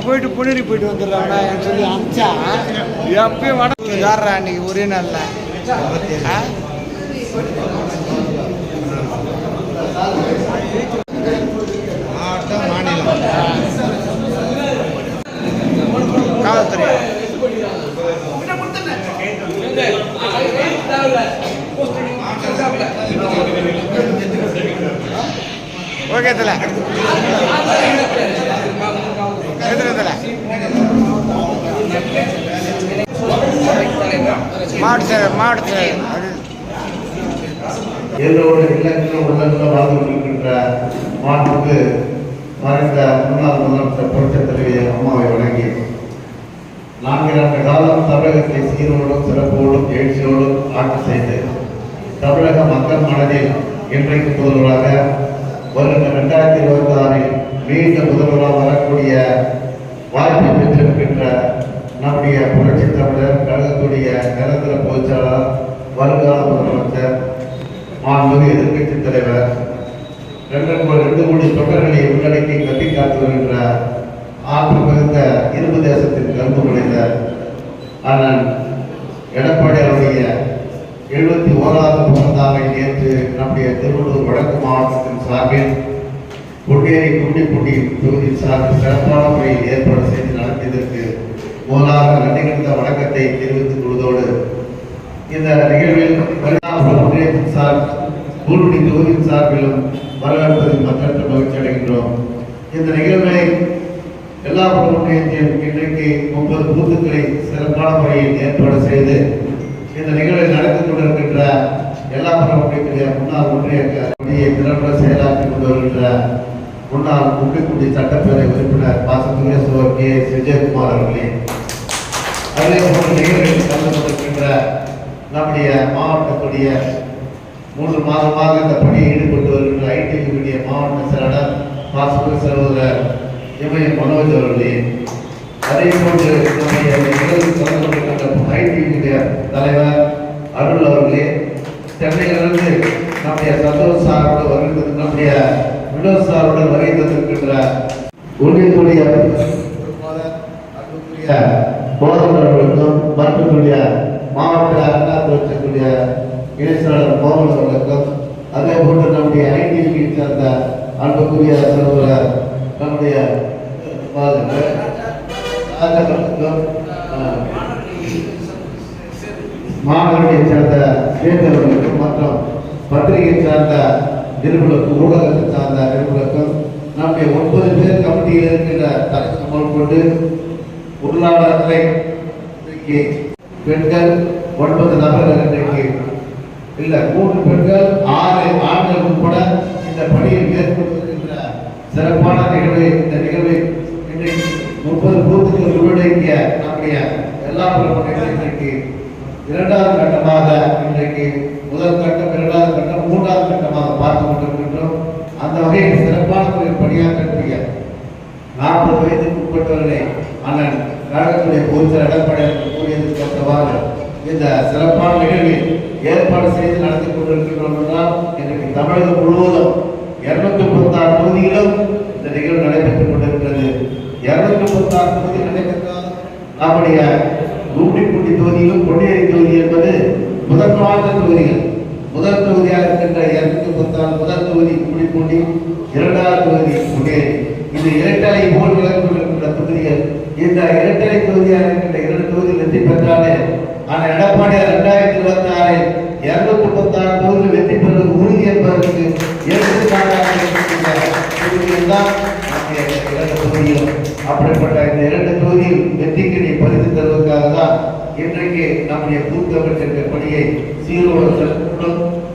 போயிட்டு பொன்னேரி போயிட்டு வந்துடுறாங்கண்ணா எனக்கு சொல்லி அமிச்சா எப்பயும் வடக்கு யாரா அன்னைக்கு ஒரே நாளில் மாவட்டம் மாநிலம் காவல்துறை ஓகே தல மாவட்ட எல்லோரு இல்லத்திலும் உள்ளத்தில் வாழ்ந்து கொண்டிருக்கின்ற மாண்புக்கு மறைந்த முன்னாள் முதலமைச்சர் புரட்சித் தலைவி அம்மாவை வழங்கி 4 ஆண்டு காலம் தமிழகத்தை சீரோடும் சிறப்போடும் எழுச்சியோடும் ஆட்சி செய்து தமிழக மக்கள் மனதில் இன்றைக்கு முதல்வராக வருகின்ற 2026 மீண்டும் முதல்வராக வரக்கூடிய வாய்ப்பை பெற்றிருக்கின்ற நம்முடைய புரட்சி தமிழர் கழகத்துடைய நிரந்தர பொதுச்செயலாளர் வருங்கால முதலமைச்சர் மாண்புமிகு எதிர்க்கட்சித் தலைவர் 2 கோடி தொண்டர்களை உள்ளடக்கி கட்டி காத்து வருகின்ற ஆற்றல் மிகுந்த இரும்பு தேசத்தின் கரும்பு விளைந்த அண்ணன் எடப்பாடி அவருடைய 71வது பிறந்தநாளை நேற்று நம்முடைய திருவள்ளூர் வடக்கு மாவட்டத்தின் சார்பில் பொன்னேரி குண்டிப்பூண்டி தொகுதியின் சார்பில் சிறப்பான முறையில் ஏற்பாடு செய்து நடத்தியதற்கு முதலாக நன்றி கலந்த வணக்கத்தை தெரிவித்துக் கொள்வதோடு இந்த நிகழ்வில் ஒன்றியத்தின் தூத்துக்குடி தொகுதியின் சார்பிலும் வரவேற்பதில் மற்றற்ற மகிழ்ச்சி அடைகின்றோம். இந்த நிகழ்வை எல்லா ஒன்றியத்திலும் இன்றைக்கு 30 பூத்துக்களை சிறப்பான முறையில் ஏற்பாடு செய்து இந்த நிகழ்வை நடத்தி கொண்டிருக்கின்ற எல்லா ஒன்றியத்துடைய முன்னாள் ஒன்றிய திறம்பட செயலாற்றி கொண்டு வருகின்ற முன்னாள் குண்டிக்குடி சட்டப்பேரவை உறுப்பினர் பாசத்துக்குரிய சோர் கே விஜயகுமார் அவர்களே, அதே போன்ற நிகழ்வில் கலந்து கொண்டிருக்கின்ற நம்முடைய மாவட்டத்துடைய 3 மாதமாக இந்த பணியை ஈடுபட்டு வருகின்ற ஐடிவியுடைய மாவட்ட செயலாளர் பாசத்துக்குரிய சகோதரர் எம்எல் மனோஜ் அவர்களே, அதே போன்று நம்முடைய நிகழ்வில் கலந்து கொண்டிருக்கின்ற ஐடிவியுடைய தலைவர் அருள் அவர்களே, சென்னையிலிருந்து நம்முடைய சந்தோஷ் சாரோடு வருகிறது நம்முடைய வினோத் சாருடன் வருகை தந்திருக்கின்ற ஒன்றியத்துடைய போதவர்களுக்கும் மற்றும் மாவட்ட அறங்காத்துறைய இணைச்சாளர் மோகன் அவர்களுக்கும் அதே போன்று நம்முடைய ஐடிவியை சேர்ந்த அன்புக்குரிய சகோதரர் நம்முடைய மாணவர்களை சேர்ந்த சேர்ந்தவர்களுக்கும் மற்றும் பத்திரிகை சார்ந்த நிறுவனக்கும் ஊடகத்தை சார்ந்த நிறுவனக்கும் நம்முடைய 9 பேர் கமிட்டியில் இருக்கின்ற தலைவர் கொண்டு பொருளாதாரத்தை பெண்கள் 9 நபர்கள் இன்றைக்கு இல்லை 3 பெண்கள் 6 ஆண்கள் உட்பட இந்த பணியை மேற்கொண்டிருக்கின்ற சிறப்பான நிகழ்வை இந்த நிகழ்வை இன்றைக்கு 30 பூத்துக்கள் உள்ளடக்கிய நம்முடைய எல்லா இன்றைக்கு 2வது கட்டமாக இன்றைக்கு முதல் கட்டம் 2வது கட்டம் 3வது கட்டமாக பார்த்து கொண்டிருக்கின்றோம். அந்த வகையில் சிறப்பான முறையில் பணியாற்றக்கூடிய 40 வயதுக்கு உட்பட்டவர்களை அண்ணன் கழகத்துடைய பொதுச்செயலாளர் எடப்பாடி கூறியதற்கு ஏற்றவாறு இந்த சிறப்பான நிகழ்வில் ஏற்பாடு செய்து நடத்தி கொண்டிருக்கின்றோம் என்றால் இன்றைக்கு தமிழகம் முழுவதும் 236 தொகுதியிலும் இந்த நிகழ்வு நடைபெற்றுக் கொண்டிருக்கிறது. 236 தொகுதி நடைபெற்றால் நம்முடைய குண்டிப்பூண்டி தொகுதியிலும் பொன்னேரி தொகுதி என்பது முதன்மையான தொகுதிகள். முதல் தொகுதியாக இருக்கின்ற 236 முதல் தொகுதி குண்டிப்பூண்டி, 2வது தொகுதி பொன்னேரி. இது இரட்டை போல் விளங்கிக் கொண்டிருக்கின்ற தொகுதிகள். இந்த இரட்டை தொகுதியாக இருக்கின்ற 2 தொகுதியில் வெற்றி பெற்றாலே ஆனால் எடப்பாடியார் 2026 236 தொகுதியில் வெற்றி பெறுவது உறுதி என்பதற்கு அப்படிப்பட்ட இந்த 2 தொகுதியில் வெற்றிக்கு பரிசு தருவதற்காக தான் இன்றைக்கு நம்முடைய பூத் கமிட்டி பணியை சீரோடு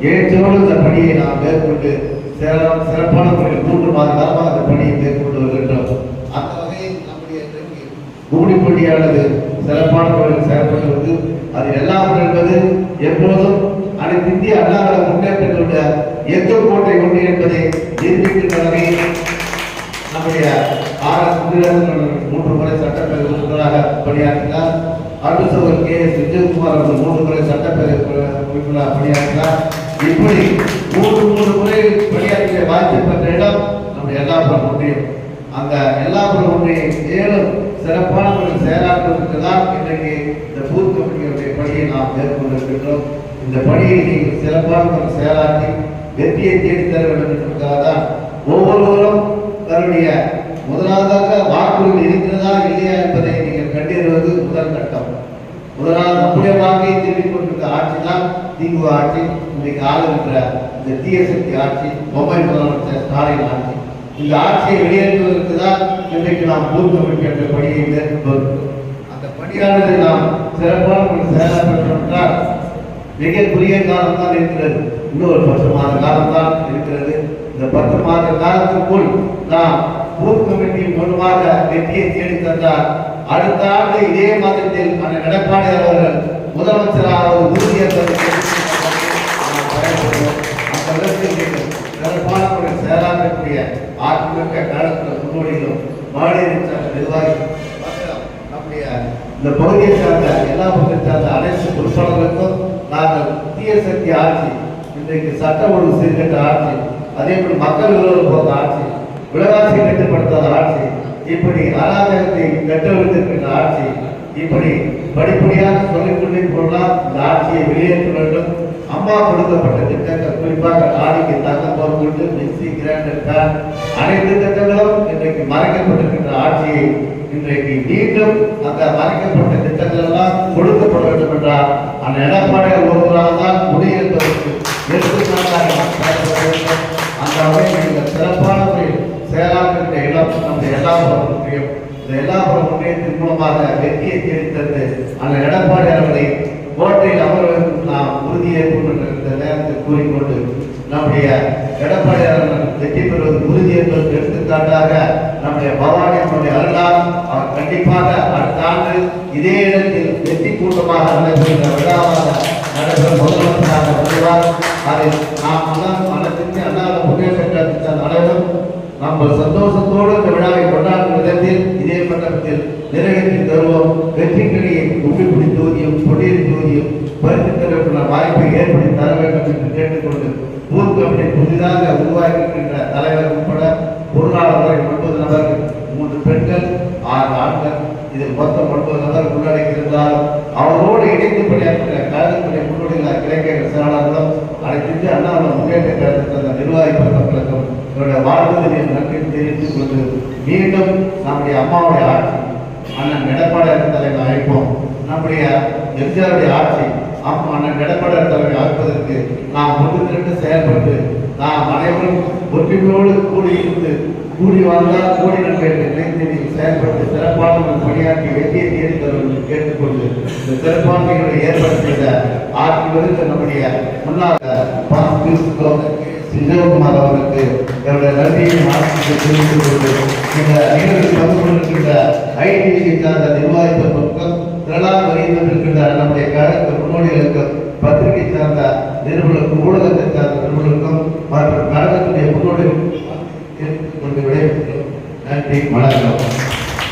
எழுச்சியோடு இந்த பணியை நாம் மேற்கொண்டு சிறப்பான முறையில் 3 மாத காலமாக அந்த பணியை மேற்கொண்டு வருகின்றோம். அந்த வகையில் நம்முடைய குண்டிப்பூண்டியானது சிறப்பான முறையில் செயல்படுவது அது எல்லாம் என்பது எப்போதும் அனைத்து இந்திய அண்ணா முன்னேற்றங்களுடைய எக்கோட்டை ஒன்று என்பதை நிரூபிக்கின்ற வகையில் நம்முடைய RS 3 முறை சட்டப்பேரவை உறுப்பினராக பணியாற்றினார். அடுத்தவர் KS விஜயகுமார் அவர்கள் 3 முறை சட்டப்பேரவை உறுப்பினராக பணியாற்றினார். இப்படி 3 முறை பணியாற்றிய வாய்ப்பு பெற்ற இடம் நம்முடைய எல்லா ஒன்றியம். அந்த எல்லாபுரம் ஒன்றிய மேலும் சிறப்பான ஒரு செயலாற்றுவதற்கு தான் இன்றைக்கு இந்த பூத் கமிட்டியுடைய பணியை நாம் மேற்கொண்டிருக்கின்றோம். இந்த பணியை நீங்கள் சிறப்பான ஒரு செயலாற்றி வெற்றியை தேடித்தர வேண்டும் என்பதற்காக தான் ஒவ்வொருவரும் தன்னுடைய முதலாவதாக வாக்குறுதி இருக்கிறதா இல்லையா என்பதை நீங்கள் கண்டறிவது முதல் கட்டம். முதலாவது நம்முடைய வாக்கை திரும்பிக் கொண்டிருக்க ஆட்சி தான் திமுக ஆட்சி. இன்றைக்கு ஆளுகின்ற இந்த தீய சக்தி ஆட்சி, மொபைல் முதலமைச்சர் ஸ்டாலின் ஆட்சி. இந்த ஆட்சியை வெளியேற்றுவதற்கு தான் இன்றைக்கு நாம் பூத் கமிட்டி என்ற பணியை மேற்கொண்டோம். அந்த பணியானது நாம் சிறப்பான ஒரு செயலாற்ற என்றால் மிக குறுகிய காலம் தான் இருக்கிறது. இன்னொரு 10 மாத காலம் தான் இருக்கிறது. இந்த 10 மாத காலத்திற்குள் நாம் பூத் கமிட்டியின் மூலமாக வெற்றியை தேடி தந்தால் அடுத்த ஆண்டு இதே மாதத்தில் அந்த எடப்பாடி அவர்கள் முதலமைச்சராக உறுதியேற்பதற்கு சிறப்பான ஒரு செயலாற்றக்கூடிய ஆத்மிக்க காலத்தில் முன்னோடிகளும் மாநில நிர்வாகிகள் நம்முடைய இந்த பகுதியை சார்ந்த எல்லா பகுதியை சார்ந்த அனைத்து பொறுப்பாளர்களுக்கும் நாங்கள் தீய சக்தி ஆட்சி, இன்றைக்கு சட்ட ஒழுங்கு சீர்கட்ட ஆட்சி, அதே போல மக்கள் விரோத போன்ற ஆட்சி, விலைவாசி கட்டுப்படுத்தாத ஆட்சி, இப்படி அராஜகத்தை கட்டவிழ்த்திருக்கின்ற ஆட்சி, இப்படி படிப்படியாக சொல்லிக்கொண்டே போனால் இந்த ஆட்சியை வெளியேற்ற வேண்டும். அம்மா கொடுக்கப்பட்ட திட்டங்கள், குறிப்பாக ஆடிக்கு தங்கம் கொண்டு மிக்சி கிரைண்டர் ஃபேன் அனைத்து திட்டங்களும் இன்றைக்கு மறைக்கப்பட்டிருக்கின்ற ஆட்சியை இன்றைக்கு மீண்டும் அந்த மறைக்கப்பட்ட திட்டங்கள் எல்லாம் கொடுக்கப்பட வேண்டும் என்றால் அந்த எடப்பாடியார் ஒருவரால் தான் முடியும் என்பதற்கு எடுத்துக்காட்டாக அந்த வகையில் சிறப்பான முறையில் செயலாற்றுகின்ற இடம் நம்முடைய எல்லாபுரம் ஒன்றியம். இந்த எல்லாபுரம் ஒன்றியத்தின் மூலமாக வெற்றியை தேடித்தந்து அந்த எடப்பாடி அவர்களை கோட்டையில் அமர்வதற்கு நாம் உறுதியேற்போம் என்ற இந்த நேரத்தில் கூறிக்கொண்டு நம்முடைய எடப்பாடி அவர்கள் வெற்றி பெறுவது உறுதி என்பதற்கு எடுத்துக்காட்டாக நம்முடைய பவானி நம்முடைய அருளால் அவர் கண்டிப்பாக அடுத்த ஆண்டு இதே இடத்தில் வெற்றி கூட்டமாக நடைபெறுகிற விழாவாக நடைபெறும் முதலமைச்சராக வருவார். அதில் நாம் மனத்திற்கு அண்ணாவில முன்னேற்ற கழகத்தின் அனைவரும் நம்ம சந்தோஷத்தோடு இந்த விழாவை கொண்டாடும் விதத்தில் இதே மண்டபத்தில் நிறைவேற்றி தருவோம். வெற்றிக்கிடையை கும்பிப்பிடி தொகுதியும் கொடியேறி தொகுதியும் பரிசு தரக்கூடிய வாய்ப்பை ஏற்படுத்தி தர வேண்டும் என்று கேட்டுக்கொண்டு பூத் கமிட்டி புதிதாக உருவாக்கின்ற தலைவர் உட்பட பொருளாளர்கள் 9 நபர்கள், 3 பெண்கள், 6 ஆண்கள், இதில் மொத்தம் 9 நபர் உள்ளடக்கியிருந்தால் அவரோடு இணைந்து பணியாற்ற கழகத்துடைய முன்னோடிகள் இளைஞர்கள் செயலாளர்களும் அனைத்து அண்ணாவில முன்னேற்ற கழகத்தின் நிர்வாகி பெருமக்களுக்கும் என்னுடைய வாழ்வுகளை நன்றி தெரிவித்துக் கொண்டு மீண்டும் நம்முடைய அம்மாவுடைய ஆட்சி, அண்ணன் எடப்பாடியார் தலைவர் அழைப்போம். நம்முடைய எம்ஜிஆருடைய ஆட்சி அண்ணன் எடப்பாடியார் தலைவரை அழைப்பதற்கு நாம் ஒன்று திரண்டு செயல்பட்டு நாம் அனைவரும் ஒற்றுமையோடு கூடி வாழ்ந்தால் கோடி நன்மை நினைத்து செயல்பட்டு சிறப்பான ஒரு பணியாற்றி வெற்றியை தேடி தருவதை கேட்டுக்கொண்டு இந்த சிறப்பான்மைகளை ஏற்பாடு செய்த ஆட்சி வருகிற நம்முடைய முன்னாள் சிவகுமார் அவருக்கு என்னுடைய நன்றியை ஆட்சியை தெரிவித்துக் கொண்டு இந்த நிகழ்வில் பங்கு கொண்டிருக்கின்ற ஐடிஐ சார்ந்த நிர்வாகி பெருமக்கள், திரளாக வருகின்ற நம்முடைய கழகத்தின் முன்னோடிகளுக்கும், பத்திரிகை சார்ந்த நிறுவனங்களுக்கும், ஊடகத்தை சார்ந்த நிறுவனங்களுக்கும் மற்றும் கழகத்துடைய முன்னோடிகளுக்கும் கொண்டு விடைபெறுகிறோம். நன்றி, வணக்கம்.